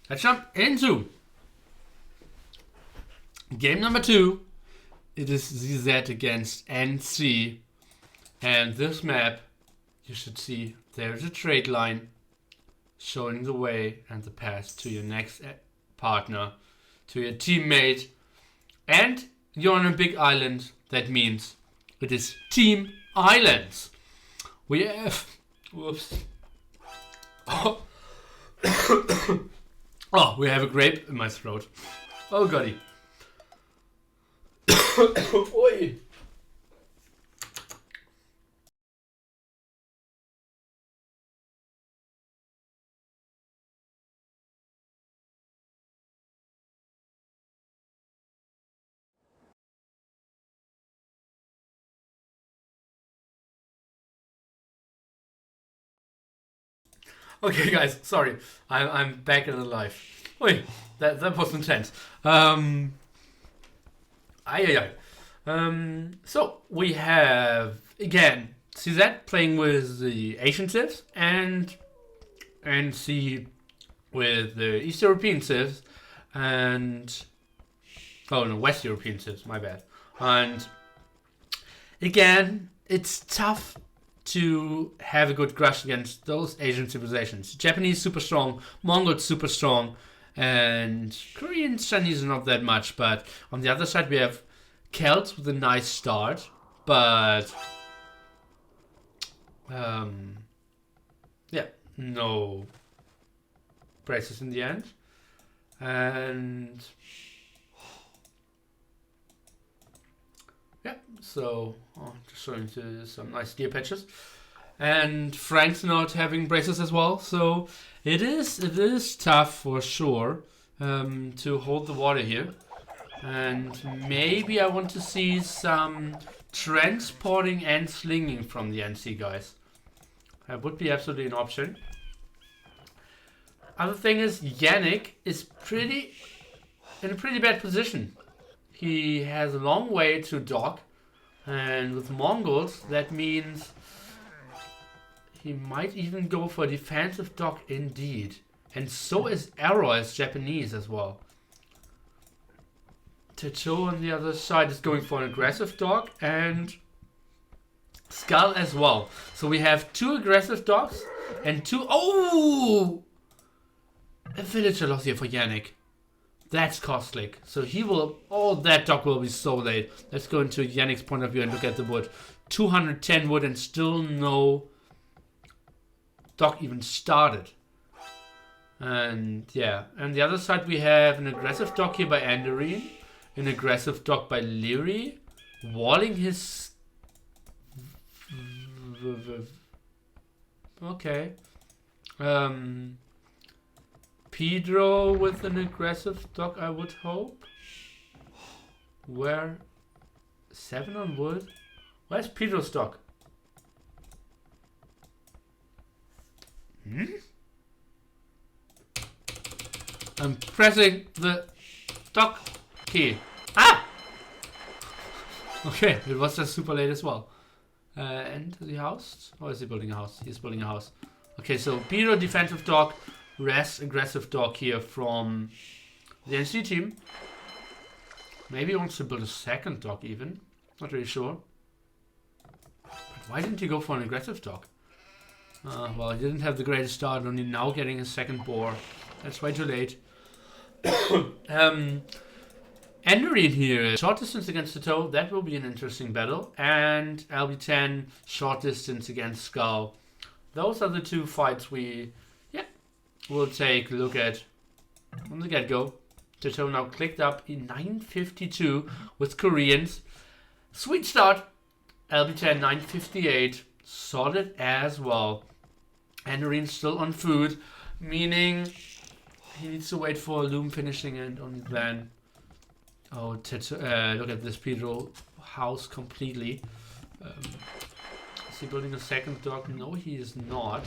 Let's jump into game number 2. It is ZZ against NC. And this map, you should see there's a trade line showing the way and the path to your next partner, to your teammate. And you're on a big island. That means it is Team Islands. We have... Whoops. Oh. Oh, we have a grape in my throat. Oh, goddy. Oi. Okay, guys, sorry. I'm back and alive. Wait, that was intense. So we have again CZ playing with the Asian civs and NC with the East European civs and West European civs. My bad. And again, it's tough to have a good crush against those Asian civilizations. Japanese super strong, Mongols super strong, and Koreans, Chinese not that much. But on the other side we have Celts with a nice start, but yeah, no braces in the end. And yeah, so just showing to some nice deer patches. And Frank's not having braces as well, so it is tough for sure to hold the water here. And maybe I want to see some transporting and slinging from the NC guys. That would be absolutely an option. Other thing is Yannick is in a pretty bad position. He has a long way to dock, and with Mongols that means he might even go for a defensive dock indeed. And so is Arrow as Japanese as well. Techo on the other side is going for an aggressive dock, and Skull as well. So we have 2 aggressive docks and 2... Oh! A villager loss here for Yannick. That's costly. So he will... Oh, that dock will be so late. Let's go into Yannick's point of view and look at the wood. 210 wood and still no dock even started. And yeah. And the other side we have an aggressive dock here by Andarine. An aggressive dock by Leary. Walling his... Okay. Pedro with an aggressive dock, I would hope. Where? 7 on wood? Where's Pedro's dock? I'm pressing the dock key. Ah! Okay, it was just super late as well. And the house? Or is he building a house? He's building a house. Okay, so Pedro defensive dock. Res aggressive dock here from the NC team. Maybe he wants to build a second dock even. Not really sure. But why didn't he go for an aggressive dock? Well, he didn't have the greatest start, only now getting a second bore. That's way too late. Enderine here, short distance against the toe. That will be an interesting battle. And LB10, short distance against Skull. Those are the 2 fights we'll take a look at from the get-go. Toto now clicked up in 952 with Koreans. Sweet start. LB10 958. Solid as well. Enderine still on food, meaning he needs to wait for loom finishing and only then. Oh, look at this Pedro house completely. Is he building a second dock? No, he is not.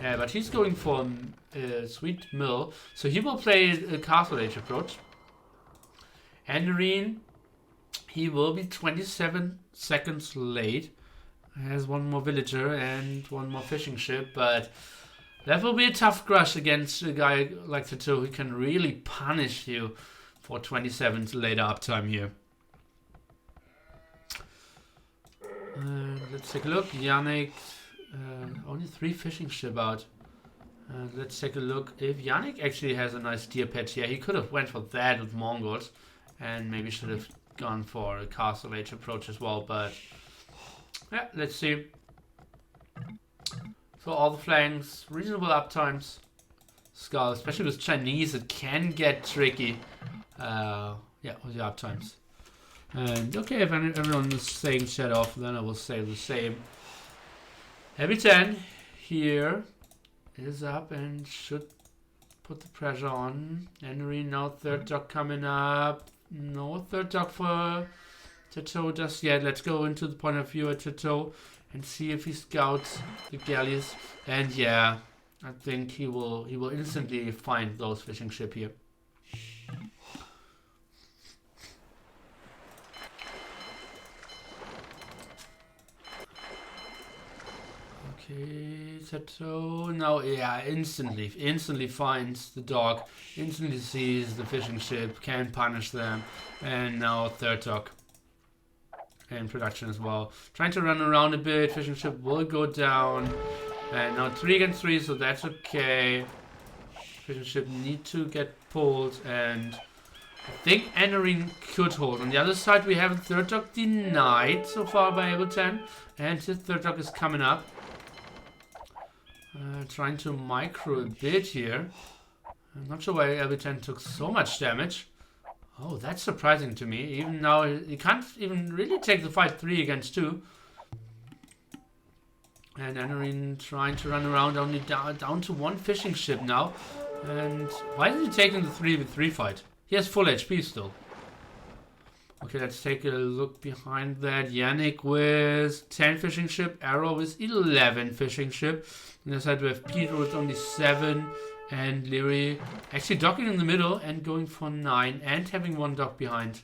But he's going for a sweet mill. So he will play a castle age approach. Enderine, he will be 27 seconds late. Has 1 more villager and 1 more fishing ship, but That will be a tough crush against a guy like Tato who can really punish you for 27th later uptime here. Let's take a look. Yannick, only 3 fishing ship out. Let's take a look if Yannick actually has a nice deer patch here. He could have went for that with Mongols and maybe should have gone for a castle age approach as well, but yeah, let's see. So all the flanks, reasonable uptimes. Skull, especially with Chinese, it can get tricky. Yeah, with the uptimes. And okay, if everyone is saying shut off, then I will say the same. Heavy 10 here is up and should put the pressure on. Henry, now third dock coming up. No third dock for Tato just yet. Let's go into the point of view at Tato and see if he scouts the galleys. And yeah, I think he will instantly find those fishing ship here. Okay, Tato now, yeah, instantly finds the dock, instantly sees the fishing ship, can punish them, and now third dock in production as well. Trying to run around a bit, fishing ship will go down, and now 3 against 3, so that's okay. Fishing ship need to get pulled, and I think Enarine could hold. On the other side, we have a third dock denied so far by Able 10, and the third dock is coming up. Trying to micro a bit here. I'm not sure why LB10 took so much damage. Oh, that's surprising to me. Even now, he can't even really take the fight 3 against 2. And Enarine trying to run around, only down to 1 fishing ship now. And why isn't he taking the 3v3 fight? He has full HP still. Okay, let's take a look behind that. Yannick with 10 fishing ship, Arrow with 11 fishing ship. On the other side we have Peter with only 7, and Leary actually docking in the middle and going for 9, and having 1 dock behind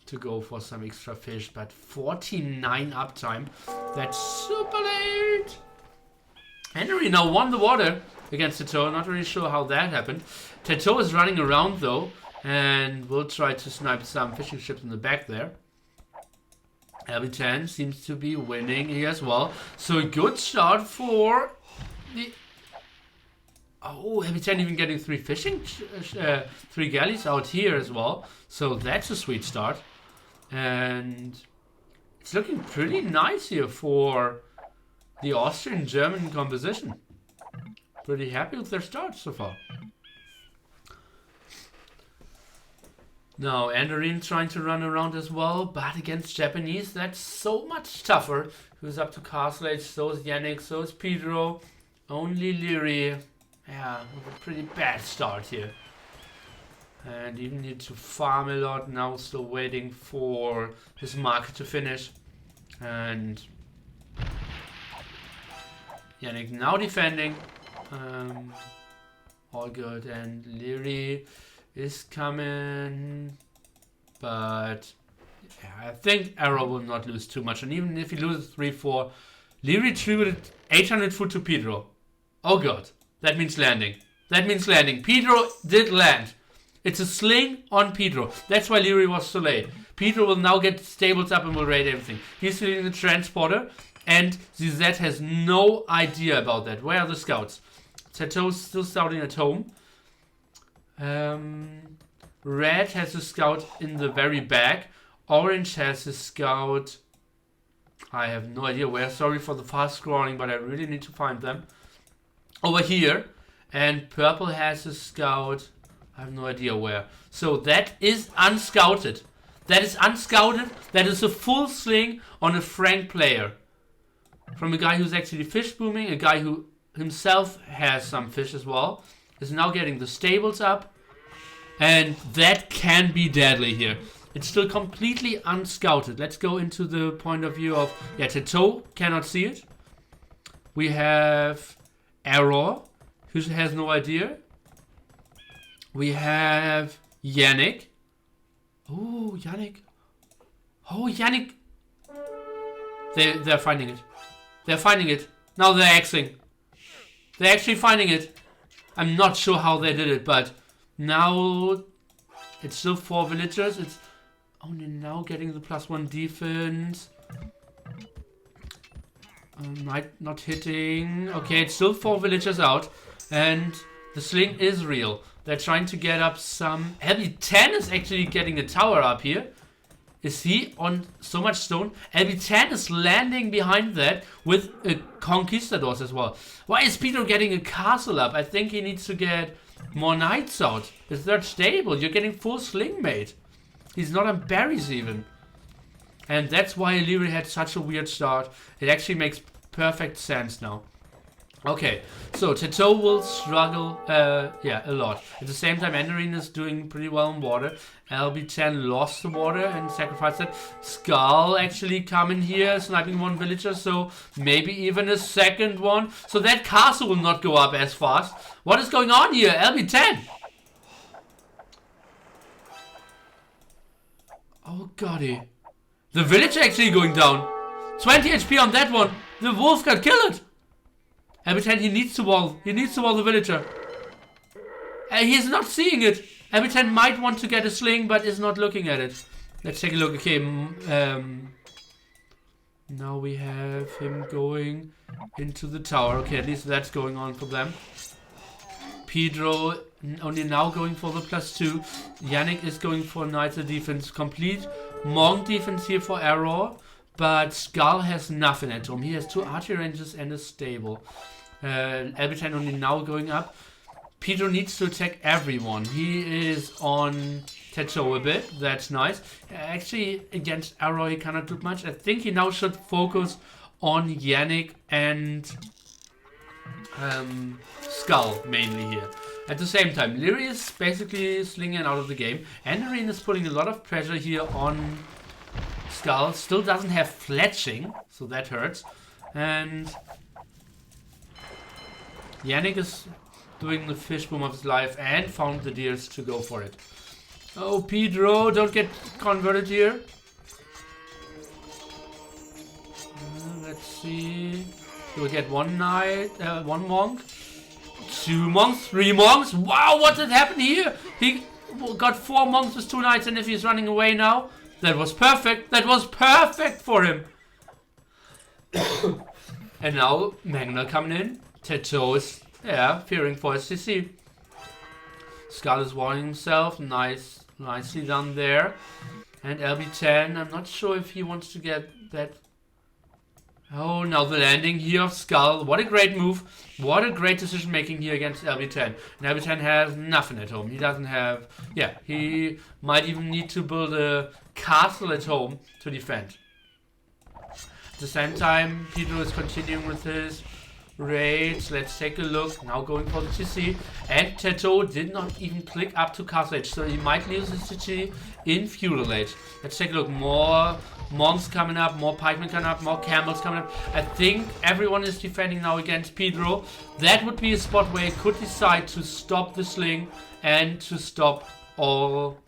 to go for some extra fish. But 49 uptime, that's super late. Henry now won the water against Tato. Not really sure how that happened. Tato is running around though, and we'll try to snipe some fishing ships in the back there. LB10 seems to be winning here as well. So a good start for the... Oh, LB10 even getting 3 fishing... 3 galleys out here as well. So that's a sweet start. And it's looking pretty nice here for the Austrian-German composition. Pretty happy with their start so far. Now, Enarine trying to run around as well, but against Japanese, that's so much tougher. Who's up to Castle Age, so is Yannick, so is Pedro. Only Leary, yeah, with a pretty bad start here. And even need to farm a lot, now still waiting for his market to finish. And Yannick now defending. All good, and Leary is coming, but yeah, I think Arrow will not lose too much. And even if he loses 3-4, Leary tributed 800 foot to Pedro. Oh god, that means landing. That means landing. Pedro did land. It's a sling on Pedro. That's why Leary was so late. Pedro will now get stables up and will raid everything. He's leading the transporter, and ZZ has no idea about that. Where are the scouts? Tato's still scouting at home. Red has a scout in the very back. Orange has a scout. I have no idea where. Sorry for the fast scrolling, but I really need to find them. Over here. And purple has a scout. I have no idea where. So that is unscouted. That is unscouted. That is a full sling on a Frank player. From a guy who's actually fish booming. A guy who himself has some fish as well. Is now getting the stables up. And that can be deadly here. It's still completely unscouted. Let's go into the point of view of... Yeah, Tato cannot see it. We have Arrow, who has no idea. We have Yannick. Oh, Yannick. Oh, Yannick. They're finding it. They're finding it. Now they're axing. They're actually finding it. I'm not sure how they did it, but now it's still 4 villagers. It's only now getting the +1 defense. Not hitting. Okay, it's still 4 villagers out. And the sling is real. They're trying to get up some... LB10 is actually getting a tower up here. Is he on so much stone? LB10 is landing behind that with conquistadors as well. Why is Peter getting a castle up? I think he needs to get more knights out. Is that stable? You're getting full sling mate. He's not on berries even. And that's why Illyria had such a weird start. It actually makes perfect sense now. Okay, so Teto will struggle, a lot. At the same time, Enderine is doing pretty well in water. LB10 lost the water and sacrificed it. Skull actually coming here, sniping 1 villager, so maybe even a second one. So that castle will not go up as fast. What is going on here? LB10! Oh goddy. The villager actually going down. 20 HP on that one. The wolf got killed. LB10, he needs to wall. He needs to wall the villager. He's not seeing it. LB10 might want to get a sling, but is not looking at it. Let's take a look. Okay, now we have him going into the tower. Okay, at least that's going on for them. Pedro only now going for the +2. Yannick is going for Knights defense. Complete Monk defense here for Arrow. But Skull has nothing at home. He has 2 archery ranges and a stable. LB10 only now going up. Pedro needs to attack everyone. He is on Techo a bit. That's nice. Actually, against Arrow, he cannot do much. I think he now should focus on Yannick and Skull mainly here. At the same time, Lyria is basically slinging out of the game. Enderine is putting a lot of pressure here on Skull. Still doesn't have fletching, so that hurts. And Yannick is doing the fish boom of his life and found the deers to go for it. Oh, Pedro, don't get converted here. Let's see. We'll get 1 knight, 1 monk, 2 monks, 3 monks. Wow, what did happen here? He got 4 monks with 2 knights, and if he's running away now, that was perfect. That was perfect for him. And now Magna coming in. Teto is, fearing for his CC. Skull is warning himself. Nicely done there. And LB10, I'm not sure if he wants to get that. Oh, now the landing here of Skull. What a great move. What a great decision making here against LB10. And LB10 has nothing at home. He doesn't have... Yeah, he might even need to build a castle at home to defend. At the same time, Pedro is continuing with his raids. Let's take a look. Now going for the CC. And Teto did not even click up to Castle Age, so he might lose his CC in Feudal Age. Let's take a look. More monks coming up, more pikemen coming up, more camels coming up. I think everyone is defending now against Pedro. That would be a spot where he could decide to stop the sling and to stop all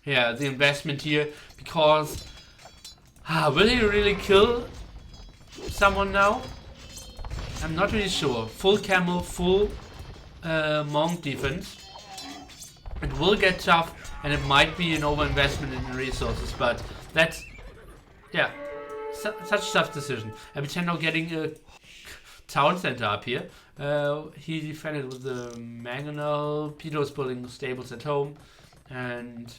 the investment here, because will he really kill someone now? I'm not really sure. Full camel, full monk defense. It will get tough, and it might be an overinvestment in resources, but that's such a tough decision. LB10 now getting a town center up here. He defended with the mangonel. Pedro's building stables at home and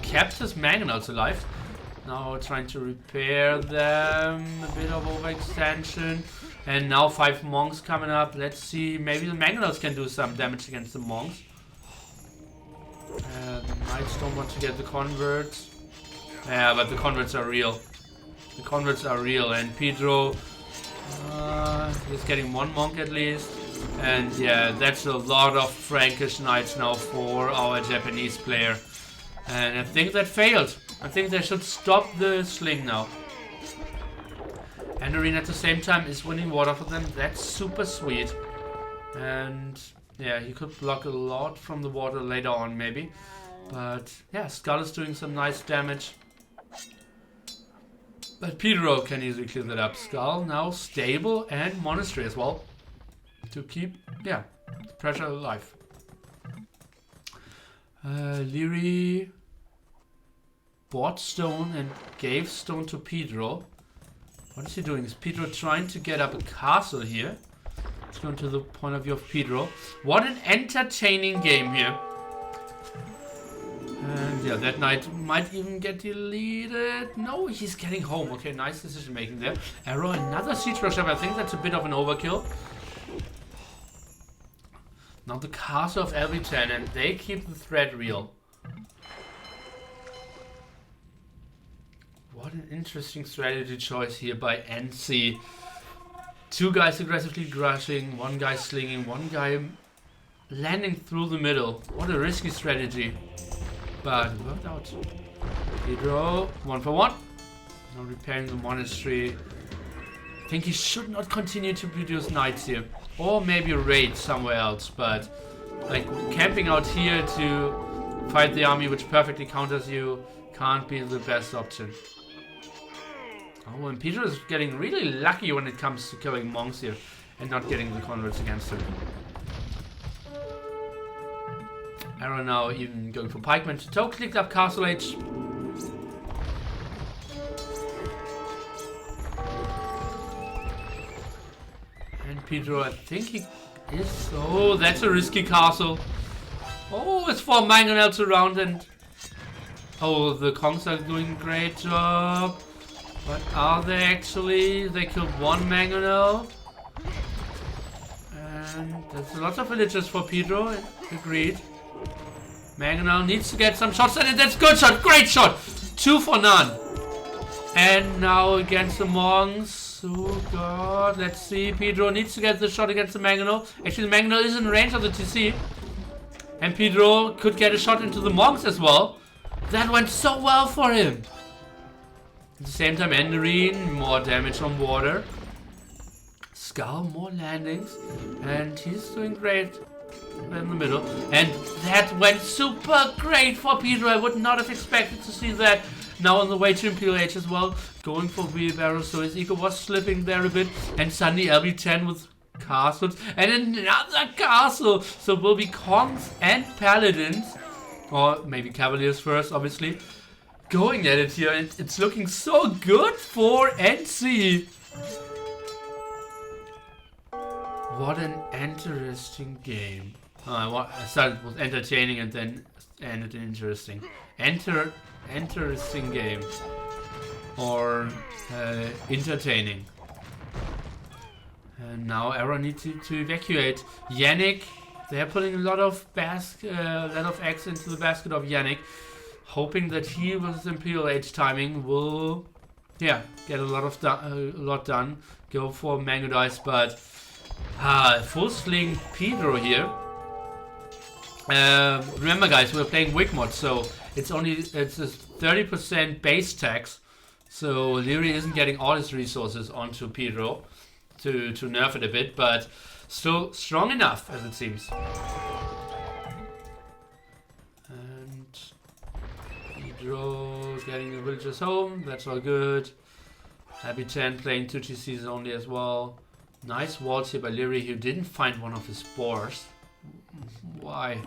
kept his mangonels alive. Now trying to repair them. A bit of overextension. And now 5 monks coming up. Let's see. Maybe the mangonels can do some damage against the monks. The knights don't want to get the converts. Yeah, but the converts are real. The converts are real. And Pedro is getting 1 monk at least. And yeah, that's a lot of Frankish knights now for our Japanese player. And I think that failed. I think they should stop the sling now. Enderine at the same time is winning water for them. That's super sweet. And yeah, he could block a lot from the water later on maybe. But yeah, Skull is doing some nice damage. But Pedro can easily clear that up. Skull now stable and monastery as well. To keep, yeah, the pressure alive. Leary bought stone and gave stone to Pedro. What is he doing? Is Pedro trying to get up a castle here? Let's go to the point of view of Pedro. What an entertaining game here. And yeah, that knight might even get deleted. No, he's getting home. Okay, nice decision making there. Arrow, another siege rush up. I think that's a bit of an overkill. Now the castle of LB10, and they keep the threat real. What an interesting strategy choice here by NC. Two guys aggressively rushing, one guy slinging, one guy landing through the middle. What a risky strategy. But it worked out. Pedro, 1 for 1. Now repairing the monastery. I think he should not continue to produce knights here. Or maybe raid somewhere else. But like camping out here to fight the army which perfectly counters you can't be the best option. Oh, and Pedro is getting really lucky when it comes to killing monks here and not getting the converts against him. Arrow now even going for pikemen to toe, clicked up Castle Age. And Pedro, I think he is... Oh, that's a risky castle. Oh, it's for mangonel to round and... Oh, the Kongs are doing a great job. But are they actually? They killed one mangonel. And there's lots of villagers for Pedro. Agreed. Mangonel needs to get some shots and that's good shot. Great shot. 2 for none. And now against the monks. Oh god. Let's see. Pedro needs to get the shot against the mangonel. Actually the mangonel is in range of the TC. And Pedro could get a shot into the monks as well. That went so well for him. At the same time, Enderine, more damage on water. Skull, more landings. And he's doing great in the middle. And that went super great for Pedro. I would not have expected to see that. Now on the way to Imperial Age as well. Going for wheelbarrows, so his eco was slipping there a bit. And suddenly LB10 with castles. And another castle. So it will be Kongs and Paladins. Or maybe Cavaliers first, obviously. Going at it here, and it's looking so good for NC. What an interesting game. I started with entertaining and then ended interesting. Interesting game. Or entertaining. And now Arrow needs to evacuate. Yannick, they're putting a lot of eggs into the basket of Yannick. Hoping that he with Imperial Age timing will, yeah, get a lot done. Go for Mango Dice, but full sling Pedro here. Remember, guys, we're playing Wigmod, so it's a 30% base tax. So Leary isn't getting all his resources onto Pedro to nerf it a bit, but still strong enough as it seems. Pedro getting the villagers home, that's all good. Happy 10 playing 2 TCs only as well. Nice walls here by Leary, who didn't find one of his spores. Why?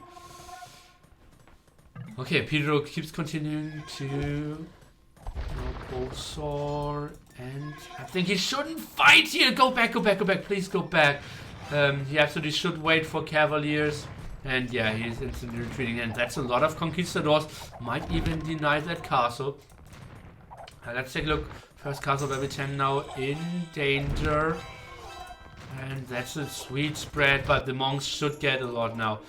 Okay, Pedro keeps continuing to both soar, and I think he shouldn't fight here. Go back, please go back. He absolutely should wait for Cavaliers. And yeah, he's instantly retreating, and that's a lot of conquistadors. Might even deny that castle. Let's take a look. First castle level 10 now in danger. And that's a sweet spread, but the monks should get a lot now.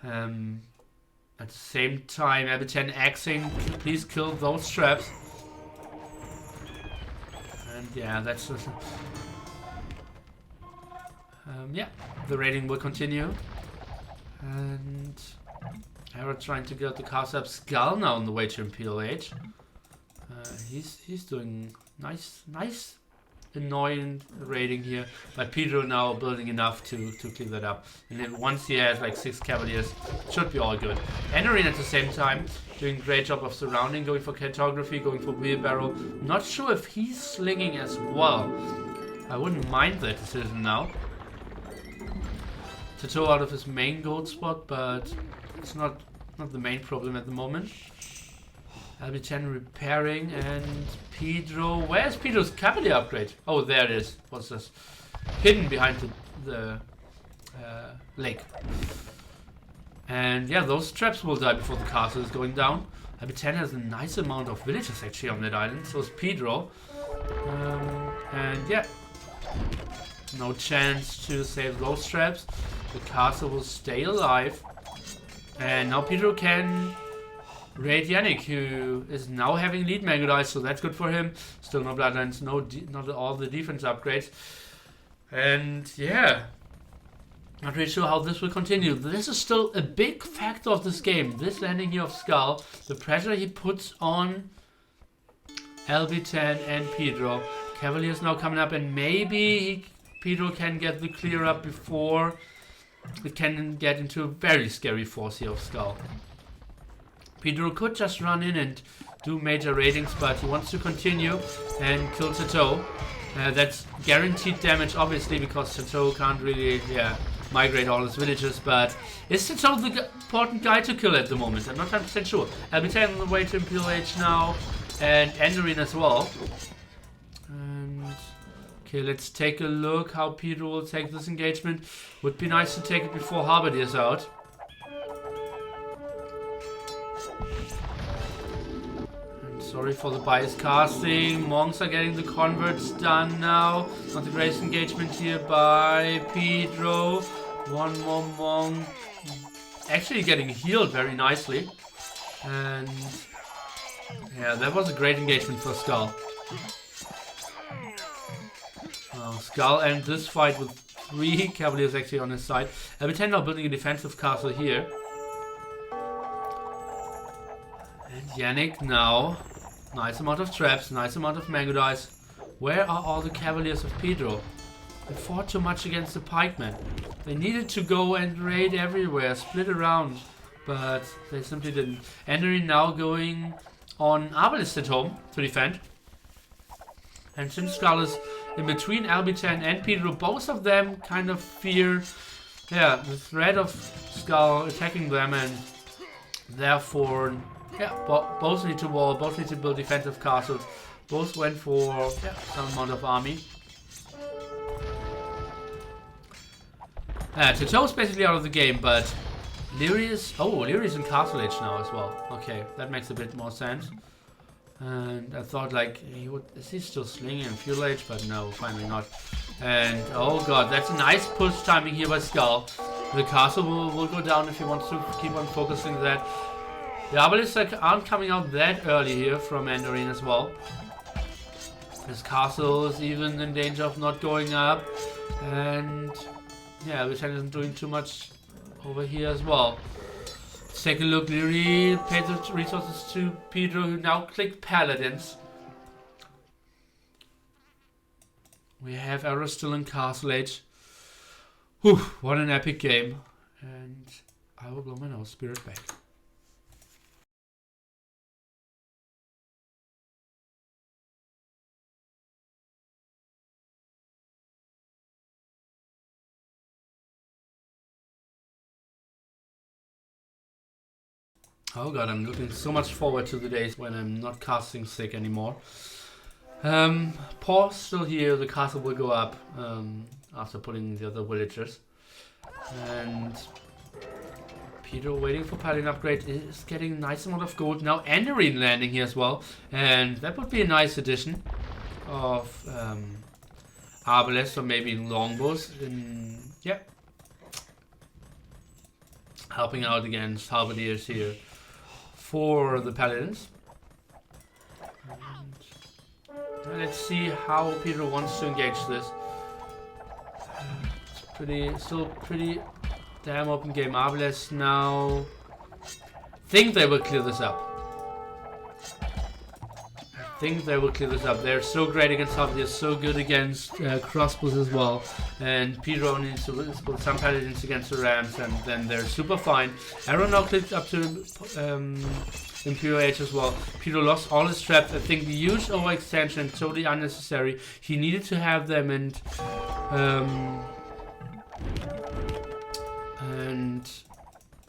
At the same time, level 10 axing. Please kill those traps. And yeah, that's... yeah, the raiding will continue. And Arrow trying to get the castle up. Skull now on the way to Imperial Age. He's doing nice annoying raiding here, but Pedro now building enough to clear that up. And then once he has like 6 cavaliers, should be all good. Enderine at the same time doing a great job of surrounding, going for cartography, going for wheelbarrow. Not sure if he's slinging as well. I wouldn't mind that decision now. Tato out of his main gold spot, but it's not the main problem at the moment. LB10 repairing, and Pedro. Where's Pedro's cavalier upgrade? Oh, there it is. What's this? Hidden behind the lake. And yeah, those traps will die before the castle is going down. LB10 has a nice amount of villagers actually on that island. So is Pedro. And yeah, no chance to save those traps. The castle will stay alive. And now Pedro can raid Yannick, who is now having lead Mangudai, so that's good for him. Still no bloodlines, not all the defense upgrades. And yeah, not really sure how this will continue. This is still a big factor of this game. This landing here of Skull, the pressure he puts on LB10 and Pedro. Cavaliers now coming up, and maybe Pedro can get the clear up before it can get into a very scary force here of Skull. Pedro could just run in and do major raidings, but he wants to continue and kill Tato. That's guaranteed damage, obviously, because Tato can't really migrate all his villagers. But is Tato the important guy to kill at the moment? I'm not 100% sure. LB10 on the way to Imperial Age now, and Enderine as well. And okay, let's take a look how Pedro will take this engagement. Would be nice to take it before Halberdier is out. Sorry for the biased casting. Monks are getting the converts done now. Not a great engagement here by Pedro. One more monk. Actually getting healed very nicely. And yeah, that was a great engagement for Skull. Skull and this fight with 3 cavaliers actually on his side. LB10 now building a defensive castle here. And Yannick now. Nice amount of traps, nice amount of Mangudais. Where are all the cavaliers of Pedro? They fought too much against the pikemen. They needed to go and raid everywhere, split around, but they simply didn't. Enderine now going on Arbalest at home to defend. And since Skull is in between LB10 and Pedro, both of them kind of fear the threat of Skull attacking them, and therefore both need to wall, both need to build defensive castles. Both went for some amount of army. Tato's basically out of the game, but Leary is in Castle Age now as well. Okay, that makes a bit more sense. And I thought like is he still slinging in Fuel Age, but no, finally not. And oh god, that's a nice push timing here by Skull. The castle will go down if he wants to keep on focusing that. The Arbalists aren't coming out that early here from Enderine as well. His castle is even in danger of not going up. And yeah, LB10 isn't doing too much over here as well. Let's take a look. Leary paid the resources to Pedro, who now clicked Paladins. We have Arrow still in Castle Age. Whew, what an epic game. And I will blow my nose, spirit back. Oh god, I'm looking so much forward to the days when I'm not casting sick anymore. Paul's still here, the castle will go up after pulling the other villagers. And Pedro waiting for Paladin upgrade is getting a nice amount of gold. Now Enderine landing here as well. And that would be a nice addition of Arbalest or maybe longbows. Helping out against halberdiers here for the Paladins. And let's see how Pedro wants to engage this. It's still pretty damn open game. Arbalest now think they will clear this up. I think they will clear this up. They're so great against health. They're so good against crossbows as well. And Pedro needs to put some paladins against the Rams, and then they're super fine. Arrow now clicked up to Imperial Age as well. Pedro lost all his traps. I think the huge overextension, totally unnecessary. He needed to have them, and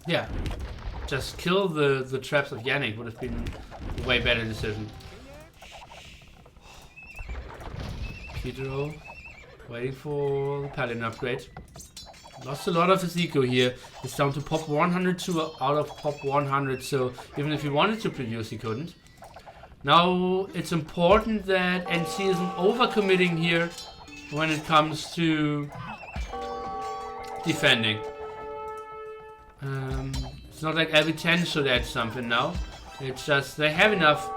yeah, just kill the traps of Yannick would have been a way better decision. Pedro waiting for the Paladin upgrade. Lost a lot of his eco here. It's down to pop 102 out of pop 100, so even if he wanted to produce, he couldn't. Now it's important that NC isn't overcommitting here when it comes to defending. It's not like every 10 should add something now. It's just they have enough.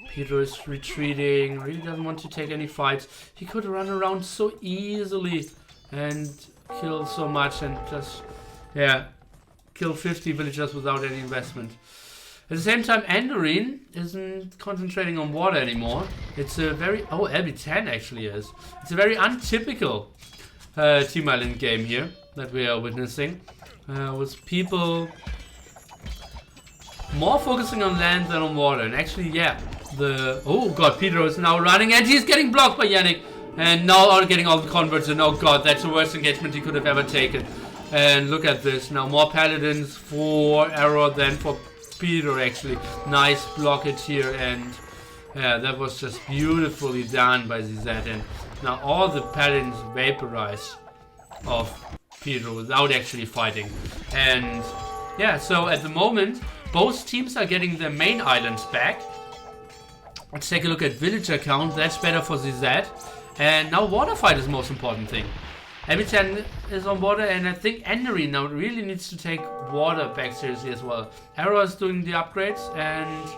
Pedro is retreating, really doesn't want to take any fights. He could run around so easily and kill so much and just, yeah, kill 50 villagers without any investment. At the same time, Andorin isn't concentrating on water anymore. It's a very, oh, LB10 actually is. It's a very untypical Team Island game here that we are witnessing. With people more focusing on land than on water. And actually, yeah, oh god, Pedro is now running and he's getting blocked by Yannick. And now getting all the converts, and oh god, that's the worst engagement he could have ever taken. And look at this, now more paladins for Arrow than for Pedro actually. Nice blockage here, and yeah, that was just beautifully done by ZZ. And now all the paladins vaporize of Pedro without actually fighting. And yeah, so at the moment, both teams are getting their main islands back. Let's take a look at villager count. That's better for ZZ. And now water fight is the most important thing. Habitan is on water, and I think Endery now really needs to take water back seriously as well. Arrow is doing the upgrades, and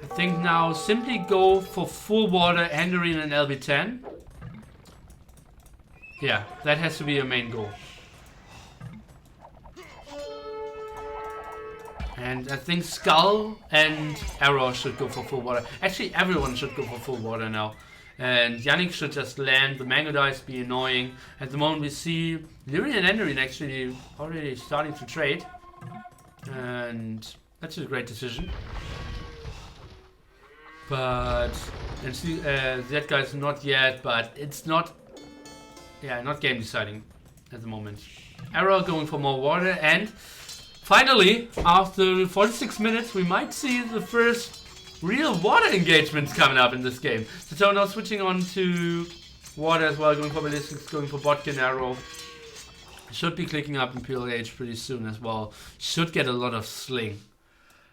I think now simply go for full water, Endery and LB10. Yeah, that has to be your main goal. And I think Skull and Arrow should go for full water. Actually, everyone should go for full water now. And Yannick should just land. The mango dice be annoying. At the moment we see Lyrian and Enderin actually already starting to trade. And that's a great decision. But, and see, that guy's not yet, but it's not, yeah, not game deciding at the moment. Arrow going for more water, and finally, after 46 minutes, we might see the first real water engagements coming up in this game. So now switching on to water as well, going for ballistics, going for Botkin Arrow. Should be clicking up Imperial Age pretty soon as well. Should get a lot of sling.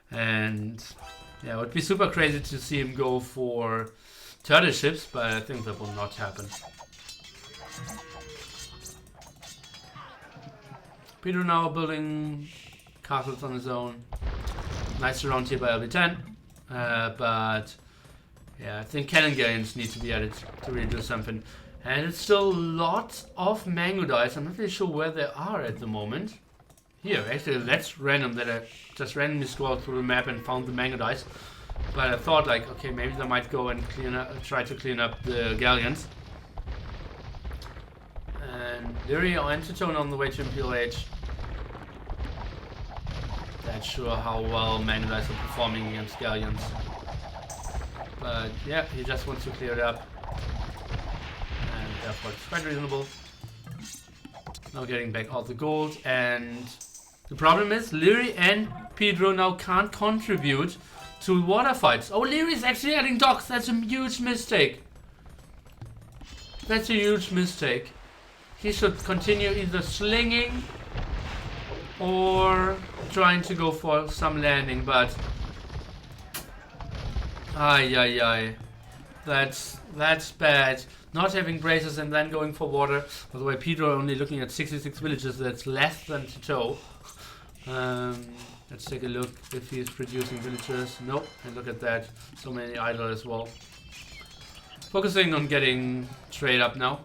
And yeah, it would be super crazy to see him go for turtle ships, but I think that will not happen. Peter now building castles on his own. Nice round here by LB10. But yeah, I think cannon galleons need to be added to really do something. And it's still lots of mango dice. I'm not really sure where they are at the moment. Here, actually, that's random that I just randomly scrolled through the map and found the mango dice. But I thought, like, okay, maybe they might go and clean up, try to clean up the galleons. And Lyria or Antitone on the way to Imperial Age. Not sure how well mango dice are performing against galleons. But yeah, he just wants to clear it up. And therefore it's quite reasonable. Now getting back all the gold, and the problem is Lyri and Pedro now can't contribute to water fights. Oh, Lyri is actually adding docks. That's a huge mistake. That's a huge mistake. He should continue either slinging or trying to go for some landing, but ay. That's bad. Not having braces and then going for water. By the way, Pedro only looking at 66 villages. That's less than Tito. Let's take a look if he's producing villagers. Nope. And look at that. So many idle as well. Focusing on getting trade up now.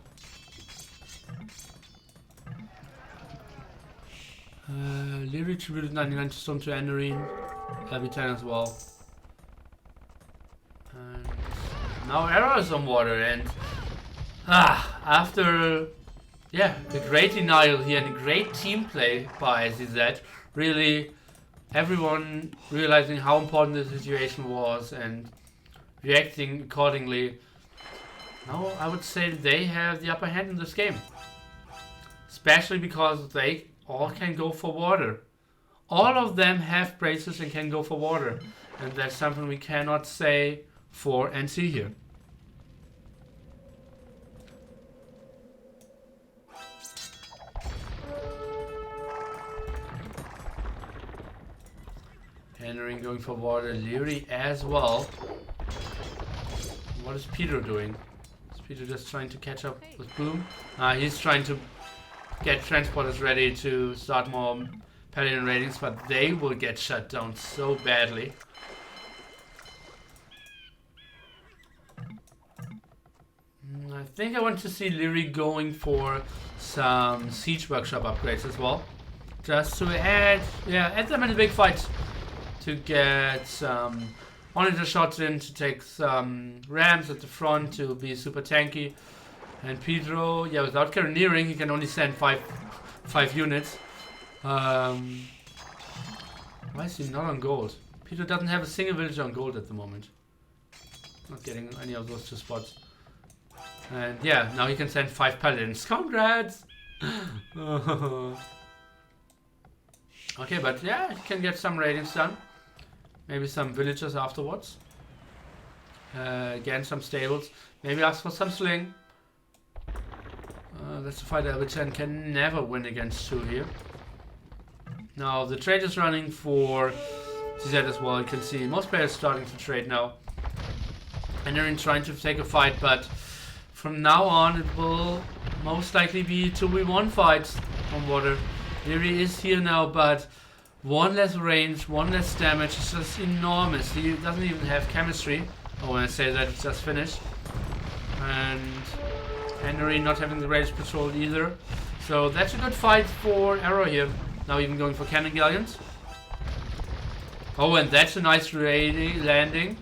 Lyric tributed 99 to Storm to Enderine. LB10 as well. And now Arrow is on water, and after a great denial here and a great team play by SZ, really everyone realizing how important the situation was and reacting accordingly. Now I would say they have the upper hand in this game, especially because they all can go for water. All of them have braces and can go for water, and that's something we cannot say for NC here. Henry going for water, Leary as well. What is Peter doing? Is Peter just trying to catch up with Boom? He's trying to get transporters ready to start more Paladin ratings, but they will get shut down so badly. I think I want to see Leary going for some Siege Workshop upgrades as well. Just to add them in a big fight. To get some monitor shots in, to take some rams at the front, to be super tanky. And Pedro, without Carroneering, he can only send five units. Why is he not on gold? Pedro doesn't have a single villager on gold at the moment. Not getting any of those 2 spots. And now he can send 5 paladins. Congrats! Okay, but he can get some ratings done. Maybe some villagers afterwards. Again, some stables. Maybe ask for some sling. That's a fight LB10 can never win against 2 here. Now, the trade is running for CZ as well. You can see most players starting to trade now. And they're trying to take a fight, but from now on it will most likely be 2v1 fights on water. Leary is here now, but 1 less range, 1 less damage. It's just enormous. He doesn't even have chemistry. Oh, when I say that, it's just finished. And Henry not having the range patrol either. So that's a good fight for Arrow here. Now even going for cannon galleons. Oh, and that's a nice landing.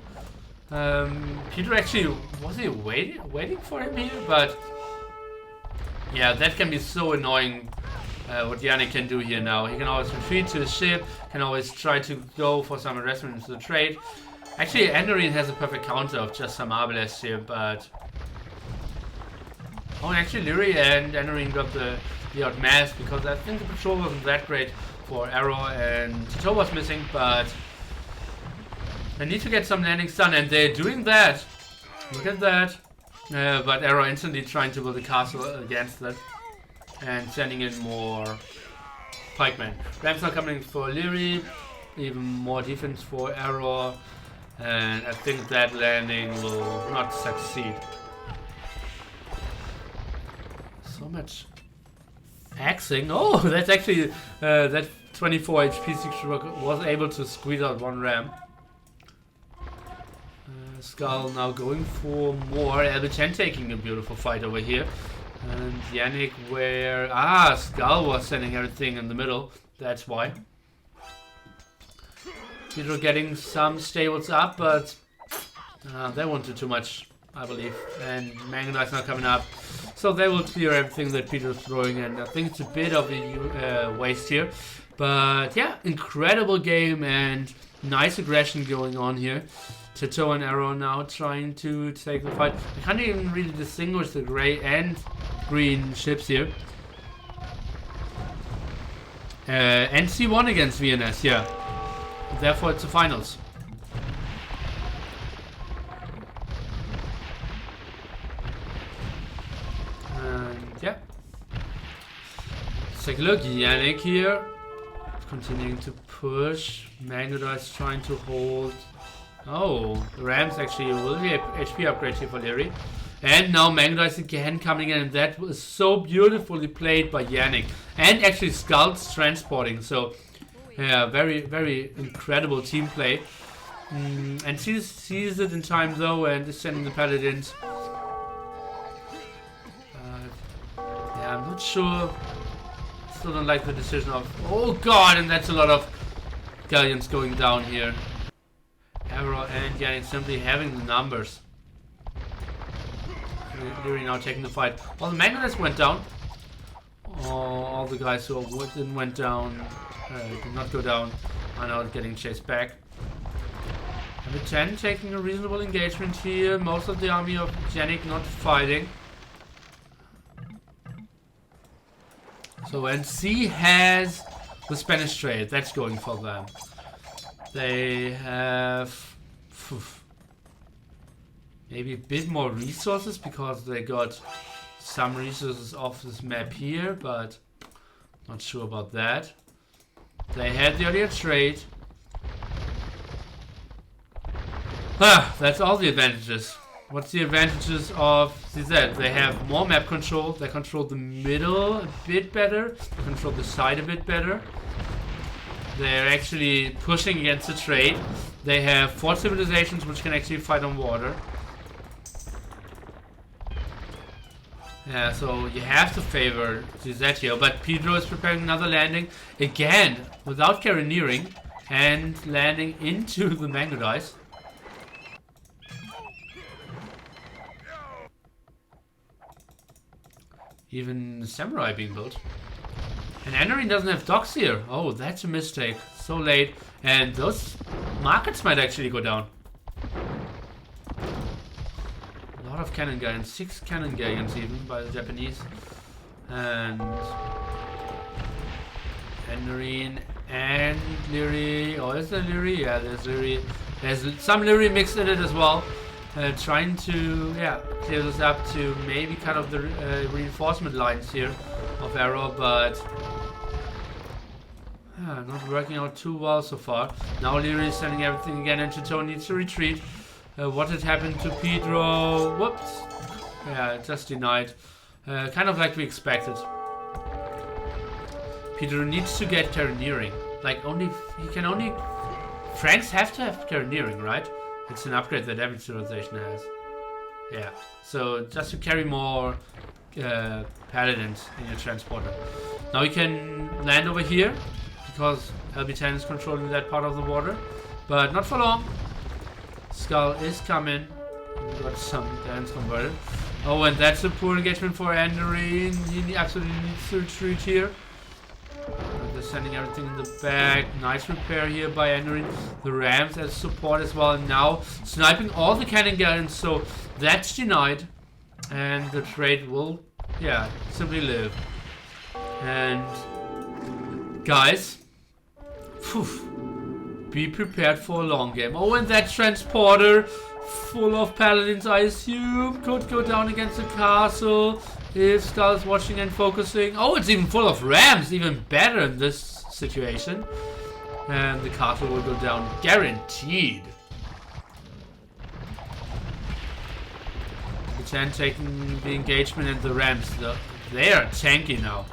Peter actually, was he waiting for him here? But that can be so annoying. What Yannick can do here now. He can always retreat to his ship, can always try to go for some harassment into the trade. Actually, Enderine has a perfect counter of just some Arbalests here, but... Oh, and actually Leary and Enderine got the outmass, because I think the patrol wasn't that great for Arrow, and Tito was missing, but... They need to get some landings done, and they're doing that. Look at that. But Arrow instantly trying to build a castle against that. And sending in more pikemen. Rams are coming for Leary, even more defense for Arrow, and I think that landing will not succeed. So much axing. Oh, that's actually that 24 HP Siege was able to squeeze out 1 ram. Skull now going for more. LB10 taking a beautiful fight over here. And Yannick where... Skull was sending everything in the middle. That's why. Pedro getting some stables up, but they won't do too much, I believe. And Mangonite's not coming up. So they will clear everything that Pedro's throwing, and I think it's a bit of a waste here. But incredible game and nice aggression going on here. Tito and Arrow now trying to take the fight. I can't even really distinguish the grey and green ships here. NC won against VNS, Therefore it's the finals. And let's take a look. Yannick here. Continuing to push. Mangodar is trying to hold. Oh, the Rams actually will be a HP upgrade here for Leary. And now Mangodar again coming in, and that was so beautifully played by Yannick. And actually Scouts transporting, so very, very incredible team play. And sees it in time though, and is sending the Paladins. I'm not sure. Still don't like the decision of... Oh god, and that's a lot of galleons going down here. Arrow and Yannick simply having the numbers. Leary now taking the fight. All the Magnetites went down. All the guys who didn't went down, did not go down, are now getting chased back. Number 10 taking a reasonable engagement here. Most of the army of Yannick not fighting. So NC has the Spanish trade. That's going for them. They have maybe a bit more resources because they got some resources off this map here, but not sure about that. They had the earlier trade. That's all the advantages. What's the advantages of CZ? They have more map control. They control the middle a bit better. They control the side a bit better. They're actually pushing against the trade. They have 4 civilizations which can actually fight on water. Yeah, so you have to favor CZ here. But Pedro is preparing another landing. Again, without carronering. And landing into the Magnetites. Even the Samurai being built. And Anarine doesn't have docks here. Oh, that's a mistake. So late. And those markets might actually go down. A lot of cannon galleons. 6 cannon galleons even by the Japanese. And Anarine and Leary. Oh, is there Leary? Yeah, there's Leary. There's some Leary mixed in it as well. Trying to, clear this up to maybe cut off the reinforcement lines here of Arrow, but not working out too well so far. Now Leary is sending everything again, and Chito needs to retreat. What had happened to Pedro? Whoops. Yeah, just denied. Kind of like we expected. Pedro needs to get carronering. Like, he can only... Franks have to have carronering, right? It's an upgrade that every civilization has. Yeah, so just to carry more paladins in your transporter. Now you can land over here, because LB10 is controlling that part of the water. But not for long. Skull is coming. We got some lands converted. Oh, and that's a poor engagement for Andarine. He absolutely needs to retreat here. They're sending everything in the back. Nice repair here by Anarine. The Rams as support as well. And now sniping all the cannon galleons. So that's denied. And the trade will, simply live. And guys, be prepared for a long game. Oh, and that transporter full of paladins, I assume, could go down against the castle. If Skull is watching and focusing. Oh, it's even full of rams. Even better in this situation. And the castle will go down. Guaranteed. The 10 taking the engagement, and the rams. They are tanky now.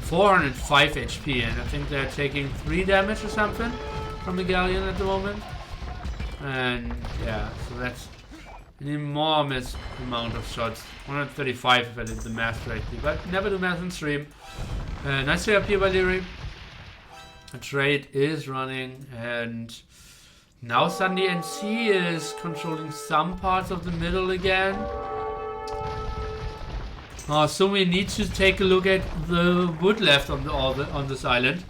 405 HP. And I think they're taking 3 damage or something from the galleon at the moment. And so that's an enormous amount of shots. 135 if I did the math correctly, but never do math in stream. Nice trade up here by Leary. The trade is running, and now suddenly NC is controlling some parts of the middle again. So we need to take a look at the wood left on this island.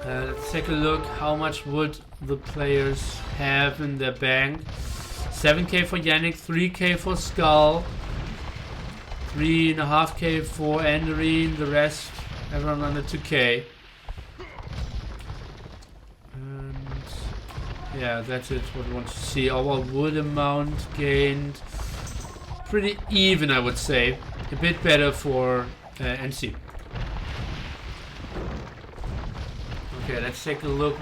Let's take a look how much wood the players have in their bank. 7k for Yannick, 3k for Skull, 3.5k for Andarine, the rest everyone under 2k. And that's it, what we want to see. Our wood amount gained pretty even, I would say. A bit better for NC. Okay, let's take a look,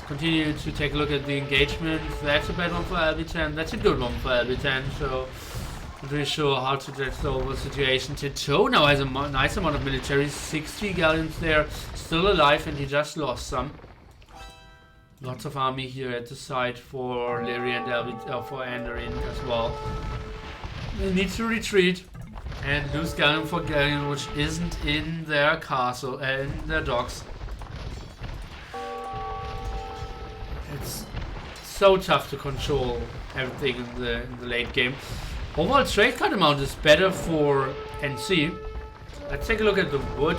continue to take a look at the engagement. That's a bad one for LB10, that's a good one for LB10, so not really sure how to get over the situation. Tito now has a nice amount of military, 60 galleons there, still alive, and he just lost some. Lots of army here at the side for Leary and for Andarine as well. They need to retreat. and lose Galleon for Galleon, which isn't in their castle, in their docks. It's so tough to control everything in the late game. Overall trade card amount is better for NC. Let's take a look at the wood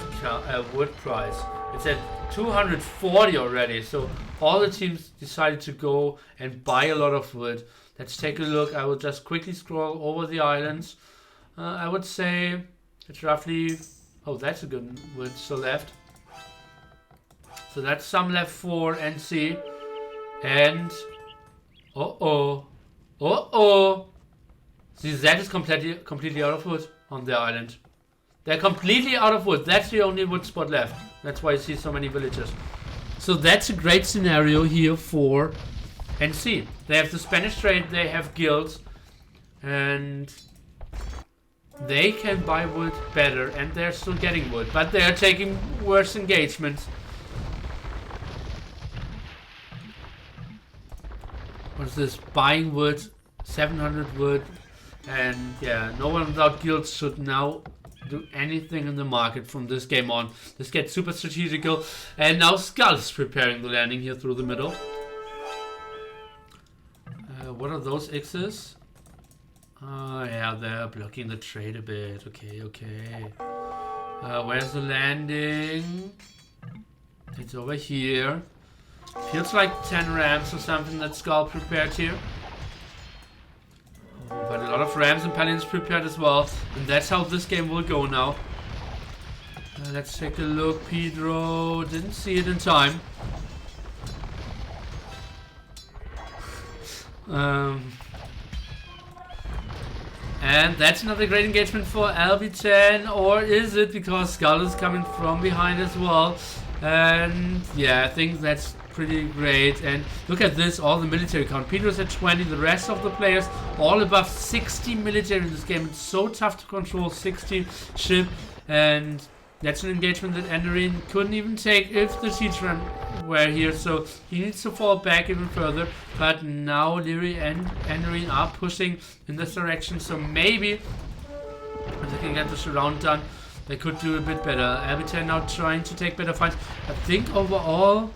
price. It's at 240 already, so all the teams decided to go and buy a lot of wood. Let's take a look. I will just quickly scroll over the islands. I would say it's roughly... Oh, that's a good wood still left. So that's some left for NC. And... See, that is completely out of wood on their island. They're completely out of wood. That's the only wood spot left. That's why you see so many villagers. So that's a great scenario here for NC. They have the Spanish trade, they have guilds, and they can buy wood better, and they're still getting wood, but they're taking worse engagements. What's this? Buying wood, 700 wood, and yeah, no one without guilds should now do anything in the market from this game on. This gets super strategical, and now Skull is preparing the landing here through the middle. What are those X's? Yeah, they're blocking the trade a bit. Okay. Where's the landing? It's over here. Feels like 10 rams or something that Skull prepared here. But a lot of rams and paladins prepared as well. And that's how this game will go now. Let's take a look. Pedro didn't see it in time. And that's another great engagement for LB10, or is it? Because Skull is coming from behind as well. And yeah, I think that's pretty great. And look at this, all the military count. Pedro's at 20, the rest of the players all above 60 military in this game. It's so tough to control 60 ship, and that's an engagement that Enderine couldn't even take if the siege run were here, so he needs to fall back even further. But now Leary and Enderine are pushing in this direction, so maybe if they can get this round done, they could do a bit better. LB10 now trying to take better fights. I think overall,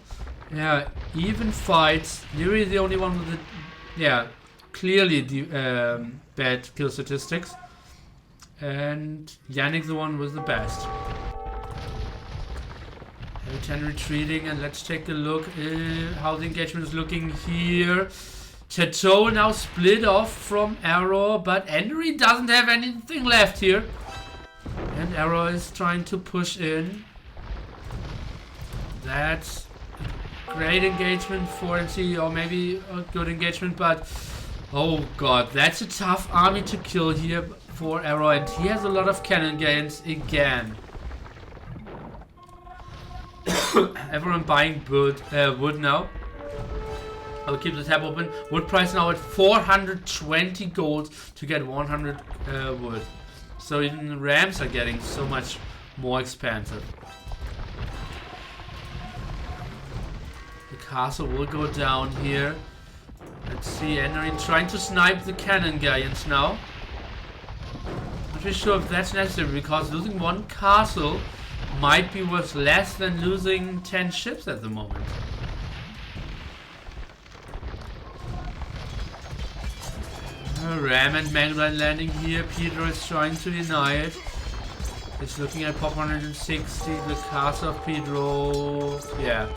yeah, even fights. Leary the only one with the, yeah, clearly the bad kill statistics, and Yannick the one with the best. LB10 retreating, and let's take a look how the engagement is looking here. Chateau now split off from Arrow, but Enderine doesn't have anything left here. And Arrow is trying to push in. That's a great engagement for NC, or maybe a good engagement, but oh god, that's a tough army to kill here for Arrow, and he has a lot of cannon gains again. Everyone buying wood now. I'll keep the tab open. Wood price now at 420 gold to get 100 wood. So even the rams are getting so much more expensive. The castle will go down here. Let's see, Enderine trying to snipe the cannon galleons now. Not really sure if that's necessary, because losing one castle might be worth less than losing 10 ships at the moment. Ram and Magdalene landing here. Pedro is trying to deny it. It's looking at pop 160. The castle of Pedro, yeah,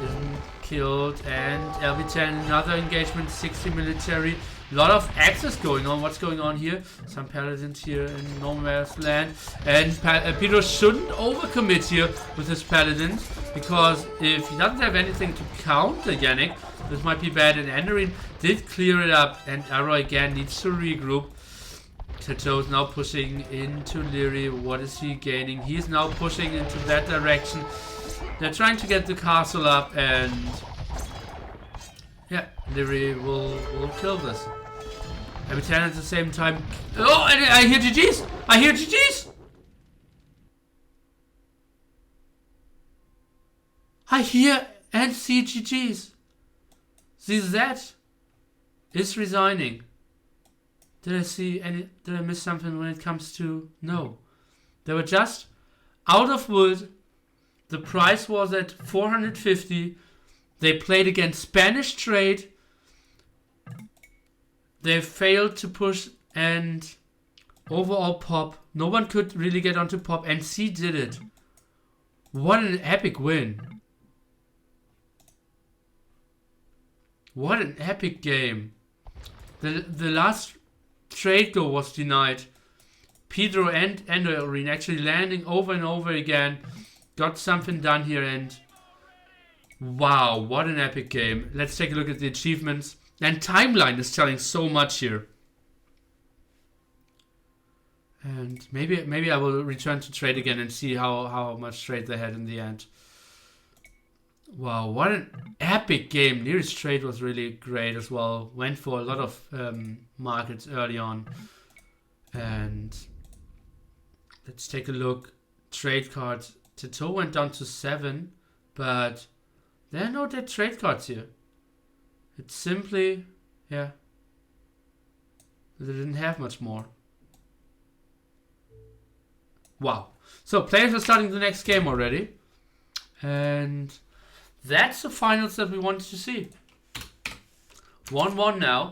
isn't killed. And LB10, another engagement, 60 military. A lot of axes going on. What's going on here? Some paladins here in no man's land. And Pedro shouldn't overcommit here with his paladins, because if he doesn't have anything to counter Yannick, this might be bad. And Enderine did clear it up, and Arrow again needs to regroup. Chateau is now pushing into Leary. What is he gaining? He's now pushing into that direction. They're trying to get the castle up, and yeah, Leary will kill this. LB10 at the same time. Oh, and I hear GG's! I hear GG's! I hear and see GG's. The Z is resigning. Did I see any? Did I miss something when it comes to? No. They were just out of wood. The price was at 450. They played against Spanish trade. They failed to push and overall pop. No one could really get onto pop, and C did it. What an epic win. What an epic game. The last trade goal was denied. Pedro and Endorin actually landing over and over again. Got something done here, and wow, what an epic game. Let's take a look at the achievements. And timeline is telling so much here. And maybe I will return to trade again and see how much trade they had in the end. Wow, what an epic game. Nearest trade was really great as well. Went for a lot of markets early on. And let's take a look. Trade cards. Tato went down to 7, but there are no dead trade cards here. It's simply, yeah, they didn't have much more. Wow. So players are starting the next game already. And that's the finals that we wanted to see. 1-1 now.